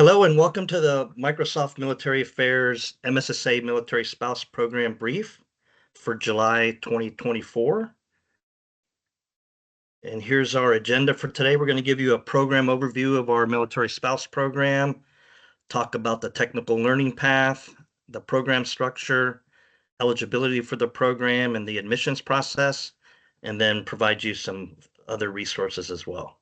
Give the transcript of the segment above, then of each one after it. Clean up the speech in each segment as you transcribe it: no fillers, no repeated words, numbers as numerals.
Hello and welcome to the Microsoft Military Affairs MSSA Military Spouse Program Brief for July 2024. And here's our agenda for today. We're going to give you a program overview of our Military Spouse Program, talk about the technical learning path, the program structure, eligibility for the program, and the admissions process, and then provide you some other resources as well.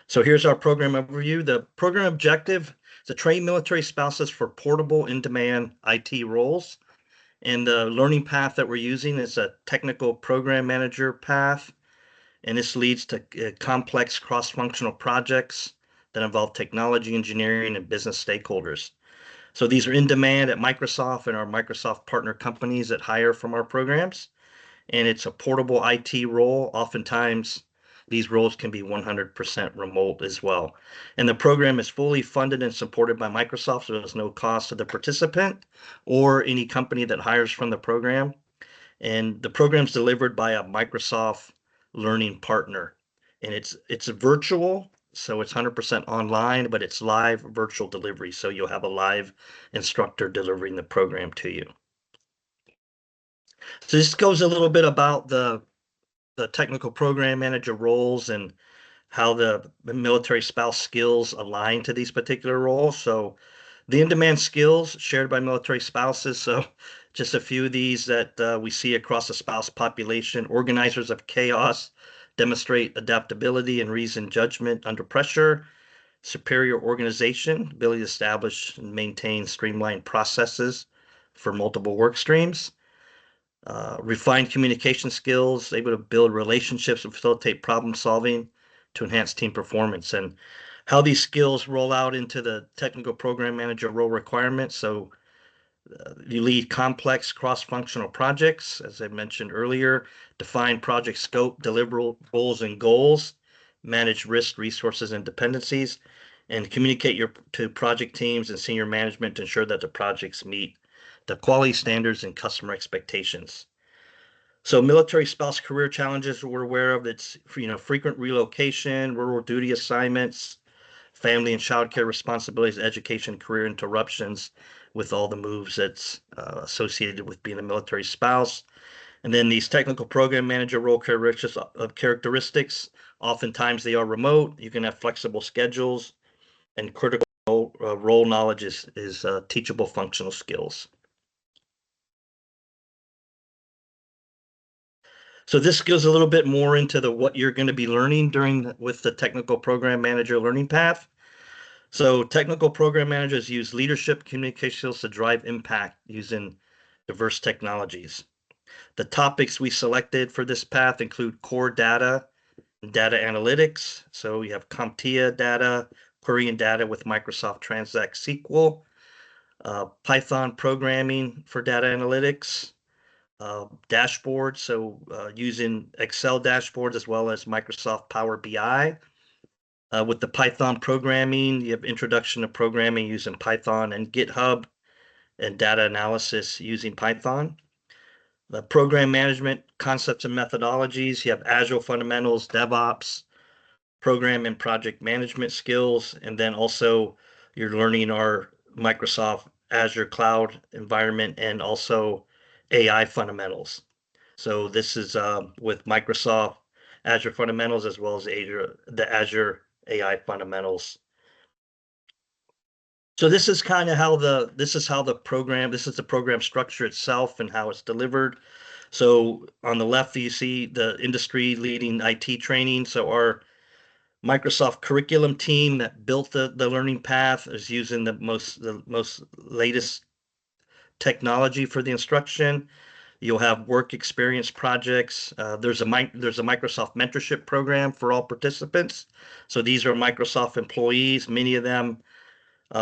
So here's our program overview. The program objective is to train military spouses for portable in-demand IT roles. And the learning path that we're using is a technical program manager path. And this leads to complex cross-functional projects that involve technology, engineering, and business stakeholders. So these are in demand at Microsoft and our Microsoft partner companies that hire from our programs. And it's a portable IT role. Oftentimes, these roles can be 100% remote as well. And the program is fully funded and supported by Microsoft, so there's no cost to the participant or any company that hires from the program. And the program is delivered by a Microsoft learning partner. And it's virtual, so it's 100% online, but it's live virtual delivery. So you'll have a live instructor delivering the program to you. So this goes a little bit about the technical program manager roles and how the military spouse skills align to these particular roles. So the in-demand skills shared by military spouses. So just a few of these that we see across the spouse population. Organizers of chaos, demonstrate adaptability and reasoned judgment under pressure. Superior organization, ability to establish and maintain streamlined processes for multiple work streams. Refined communication skills, able to build relationships and facilitate problem solving to enhance team performance, and how these skills roll out into the technical program manager role requirements. So you lead complex cross-functional projects, as I mentioned earlier, define project scope, deliverables and goals, manage risk, resources, and dependencies, and communicate to project teams and senior management to ensure that the projects meet the quality standards and customer expectations. So military spouse career challenges we're aware of. It's frequent relocation, rural duty assignments, family and childcare responsibilities, education, career interruptions with all the moves that's associated with being a military spouse. And then these technical program manager role characteristics, oftentimes they are remote. You can have flexible schedules, and critical role knowledge is teachable functional skills. So this goes a little bit more into what you're going to be learning with the technical program manager learning path. So technical program managers use leadership communication skills to drive impact using diverse technologies. The topics we selected for this path include core data and data analytics. So we have CompTIA data, querying data with Microsoft Transact SQL, Python programming for data analytics, dashboards, so using Excel dashboards as well as Microsoft Power BI. With the Python programming, you have introduction to programming using Python and GitHub, and data analysis using Python. The program management concepts and methodologies, you have Agile fundamentals, DevOps, program and project management skills, and then also you're learning our Microsoft Azure cloud environment and also AI fundamentals. So this is with Microsoft Azure fundamentals as well as the Azure AI fundamentals. So this is kind of how this is the program structure itself and how it's delivered. So on the left, you see the industry leading IT training. So our Microsoft curriculum team that built the learning path is using the most latest technology for the instruction. You'll have work experience projects. There's a Microsoft mentorship program for all participants. So these are Microsoft employees, many of them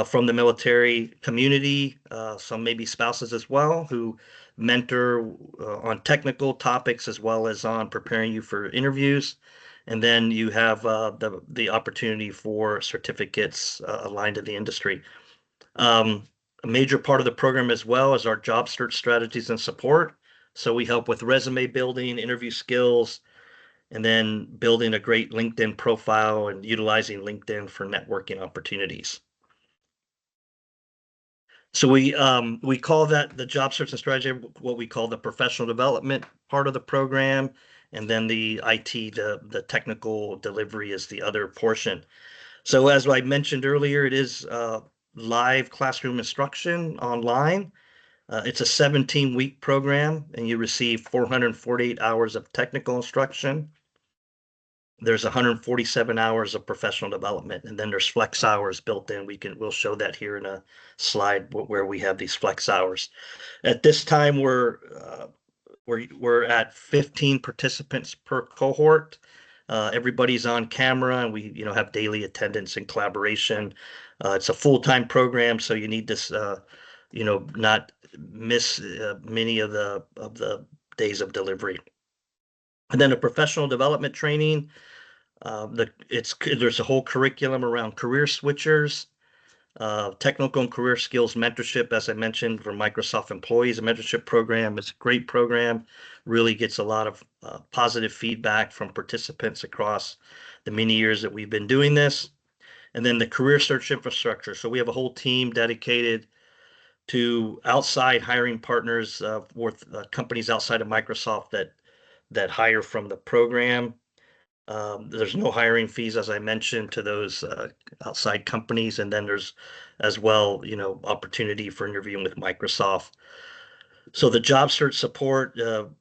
from the military community, some maybe spouses as well, who mentor on technical topics as well as on preparing you for interviews. And then you have the opportunity for certificates aligned to the industry. A major part of the program as well is our job search strategies and support. So we help with resume building, interview skills, and then building a great LinkedIn profile and utilizing LinkedIn for networking opportunities. So we call that the job search and strategy, what we call the professional development part of the program, and then the IT, the technical delivery is the other portion. So as I mentioned earlier, it is live classroom instruction online. It's a 17-week program, and you receive 448 hours of technical instruction. There's 147 hours of professional development, and then there's flex hours built in. We'll show that here in a slide where we have these flex hours. At this time, we're at 15 participants per cohort. Everybody's on camera, and we have daily attendance and collaboration. It's a full-time program, so you need to not miss many of the days of delivery. And then a professional development training. There's a whole curriculum around career switchers, technical and career skills mentorship, as I mentioned, for Microsoft employees. A mentorship program is a great program, really gets a lot of positive feedback from participants across the many years that we've been doing this. And then the career search infrastructure. So we have a whole team dedicated to outside hiring partners with companies outside of Microsoft that hire from the program. There's no hiring fees, as I mentioned, to those outside companies, and then there's as well, opportunity for interviewing with Microsoft. So the job search support,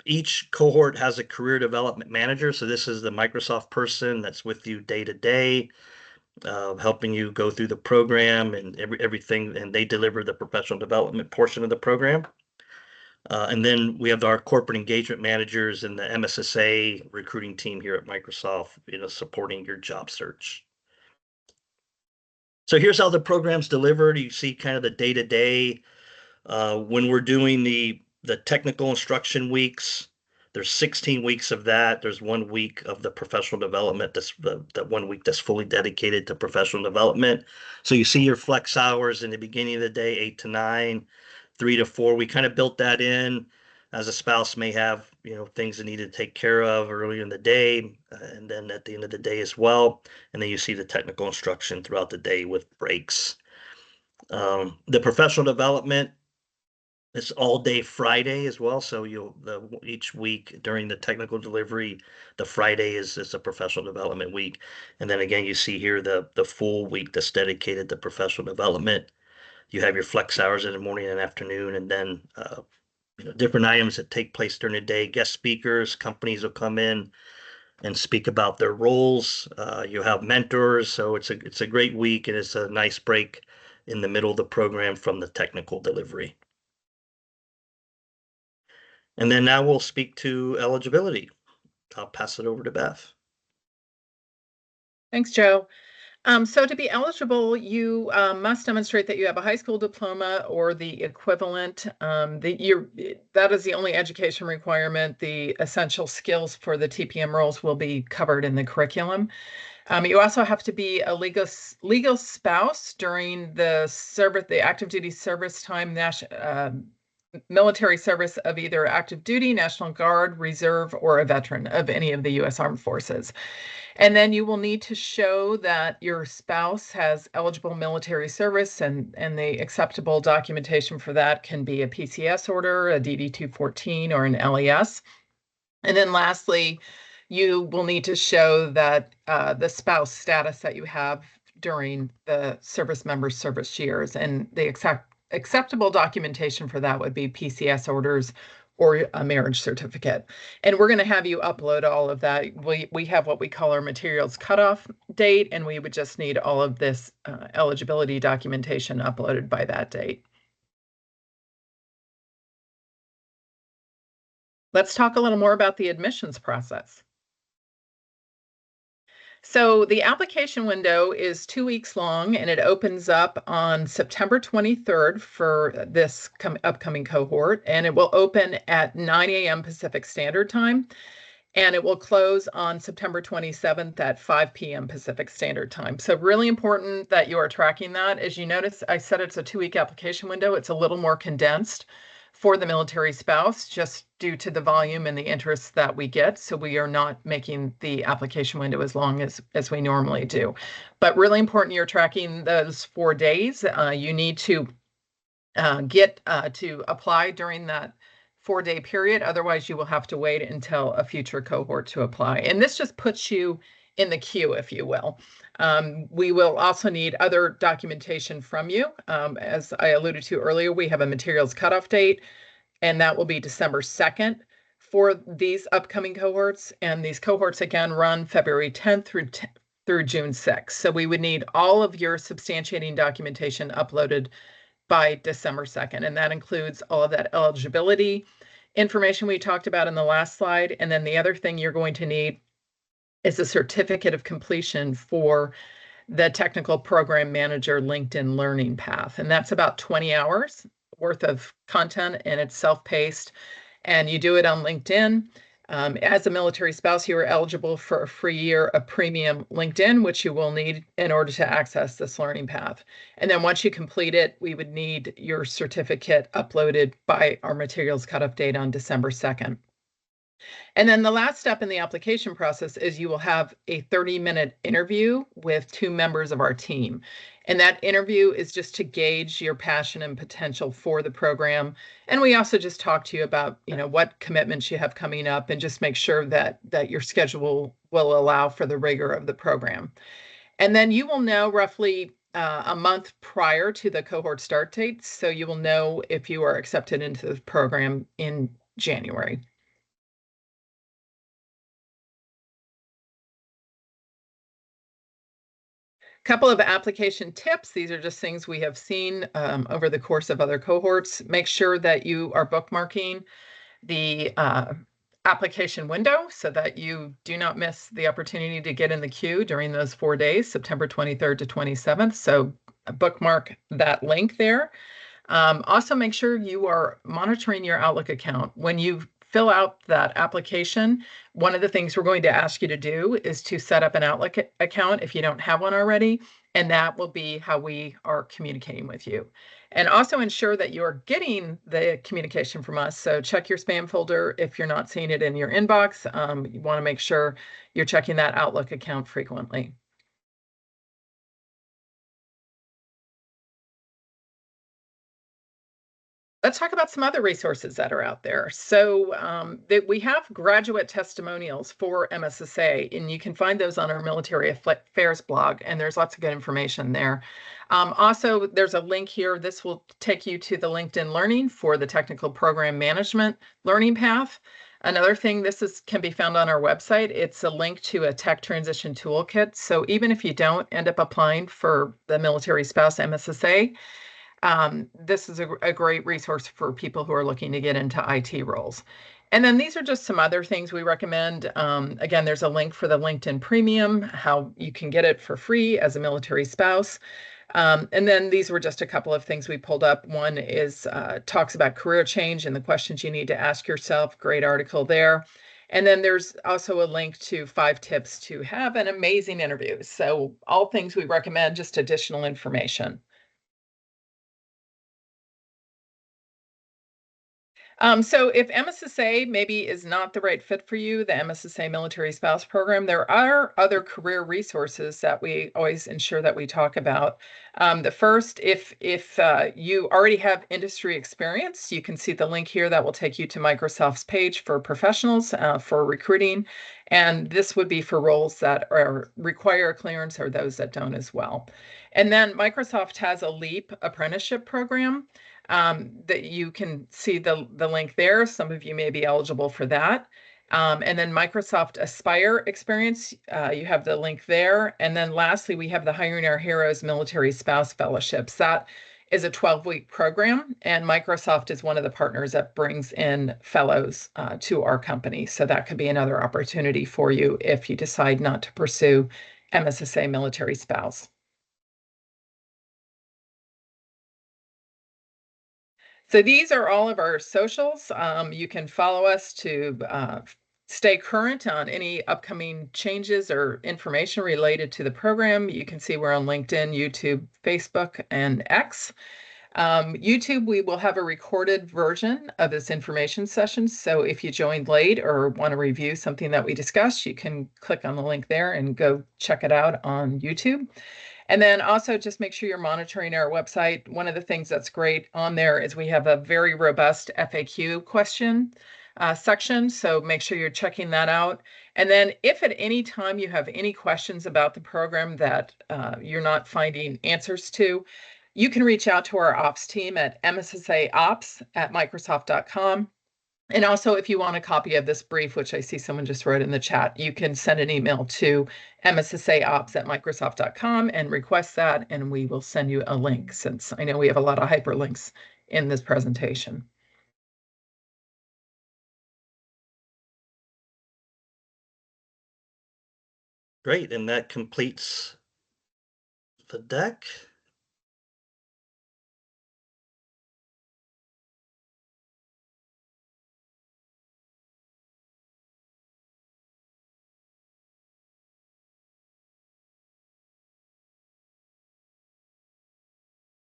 each cohort has a career development manager. So this is the Microsoft person that's with you day to day, helping you go through the program and everything, and they deliver the professional development portion of the program. And then we have our corporate engagement managers and the MSSA recruiting team here at Microsoft, supporting your job search. So here's how the program's delivered. You see kind of the day-to-day. When we're doing the technical instruction weeks, there's 16 weeks of that. There's 1 week of the professional development. That 1 week that's fully dedicated to professional development. So you see your flex hours in the beginning of the day, 8 to 9, 3 to 4. We kind of built that in as a spouse may have, things they need to take care of earlier in the day, and then at the end of the day as well. And then you see the technical instruction throughout the day with breaks. The professional development, it's all day Friday as well. So each week during the technical delivery, the Friday is a professional development week. And then again, you see here the full week that's dedicated to professional development. You have your flex hours in the morning and afternoon, and then different items that take place during the day. Guest speakers, companies will come in and speak about their roles. You have mentors, so it's a great week, and it's a nice break in the middle of the program from the technical delivery. And then now we'll speak to eligibility. I'll pass it over to Beth. Thanks, Joe. So to be eligible, you must demonstrate that you have a high school diploma or the equivalent. That is the only education requirement. The essential skills for the TPM roles will be covered in the curriculum. You also have to be a legal spouse during the active duty service time, military service of either active duty, National Guard, Reserve, or a veteran of any of the U.S. Armed Forces. And then you will need to show that your spouse has eligible military service, and the acceptable documentation for that can be a PCS order, a DD-214, or an LES. And then lastly, you will need to show that the spouse status that you have during the service member's service years, and the acceptable documentation for that would be PCS orders or a marriage certificate. And we're going to have you upload all of that. We have what we call our materials cutoff date, and we would just need all of this eligibility documentation uploaded by that date. Let's talk a little more about the admissions process. So the application window is 2 weeks long, and it opens up on September 23rd for this upcoming cohort, and it will open at 9 a.m. Pacific Standard Time, and it will close on September 27th at 5 p.m. Pacific Standard Time. So really important that you are tracking that. As you notice, I said it's a 2-week application window. It's a little more condensed for the military spouse, just due to the volume and the interest that we get. So we are not making the application window as long as we normally do. But really important, you're tracking those 4 days. You need to get to apply during that 4-day period. Otherwise, you will have to wait until a future cohort to apply. And this just puts you in the queue, if you will. We will also need other documentation from you. As I alluded to earlier, we have a materials cutoff date, and that will be December 2nd for these upcoming cohorts. And these cohorts, again, run February 10th through June 6th. So we would need all of your substantiating documentation uploaded by December 2nd. And that includes all of that eligibility information we talked about in the last slide. And then the other thing you're going to need is a certificate of completion for the technical program manager LinkedIn learning path. And that's about 20 hours worth of content, and it's self-paced. And you do it on LinkedIn. As a military spouse, you are eligible for a free year of premium LinkedIn, which you will need in order to access this learning path. And then once you complete it, we would need your certificate uploaded by our materials cutoff date on December 2nd. And then the last step in the application process is you will have a 30-minute interview with 2 members of our team. And that interview is just to gauge your passion and potential for the program. And we also just talk to you about, what commitments you have coming up, and just make sure that your schedule will allow for the rigor of the program. And then you will know roughly a month prior to the cohort start date. So you will know if you are accepted into the program in January. Couple of application tips. These are just things we have seen over the course of other cohorts. Make sure that you are bookmarking the application window so that you do not miss the opportunity to get in the queue during those 4 days, September 23rd to 27th. So bookmark that link there. Also, make sure you are monitoring your Outlook account. When you fill out that application, one of the things we're going to ask you to do is to set up an Outlook account if you don't have one already, and that will be how we are communicating with you. And also ensure that you're getting the communication from us. So check your spam folder if you're not seeing it in your inbox. You want to make sure you're checking that Outlook account frequently. Let's talk about some other resources that are out there. So we have graduate testimonials for MSSA, and you can find those on our military affairs blog, and there's lots of good information there. Also, there's a link here. This will take you to the LinkedIn Learning for the technical program management learning path. Another thing, can be found on our website. It's a link to a tech transition toolkit. So even if you don't end up applying for the military spouse MSSA, this is a great resource for people who are looking to get into IT roles. And then these are just some other things we recommend. Again, there's a link for the LinkedIn Premium, how you can get it for free as a military spouse. And then these were just a couple of things we pulled up. One is talks about career change and the questions you need to ask yourself. Great article there. And then there's also a link to 5 tips to have an amazing interview. So all things we recommend, just additional information. So if MSSA maybe is not the right fit for you, the MSSA Military Spouse Program, there are other career resources that we always ensure that we talk about. The first, if you already have industry experience, you can see the link here that will take you to Microsoft's page for professionals for recruiting. And this would be for roles that require clearance or those that don't as well. And then Microsoft has a LEAP apprenticeship program. That you can see the link there. Some of you may be eligible for that. And then Microsoft Aspire experience, you have the link there. And then lastly, we have the Hiring Our Heroes Military Spouse Fellowships. That is a 12-week program, and Microsoft is one of the partners that brings in fellows to our company. So that could be another opportunity for you if you decide not to pursue MSSA Military Spouse. So these are all of our socials. You can follow us to stay current on any upcoming changes or information related to the program. You can see we're on LinkedIn, YouTube, Facebook, and X. YouTube, we will have a recorded version of this information session. So if you joined late or want to review something that we discussed, you can click on the link there and go check it out on YouTube. And then also just make sure you're monitoring our website. One of the things that's great on there is we have a very robust FAQ question section. So make sure you're checking that out. And then if at any time you have any questions about the program that you're not finding answers to, you can reach out to our ops team at mssaops@microsoft.com. And also, if you want a copy of this brief, which I see someone just wrote in the chat, you can send an email to mssaops@microsoft.com and request that, and we will send you a link, since I know we have a lot of hyperlinks in this presentation. Great, and that completes the deck.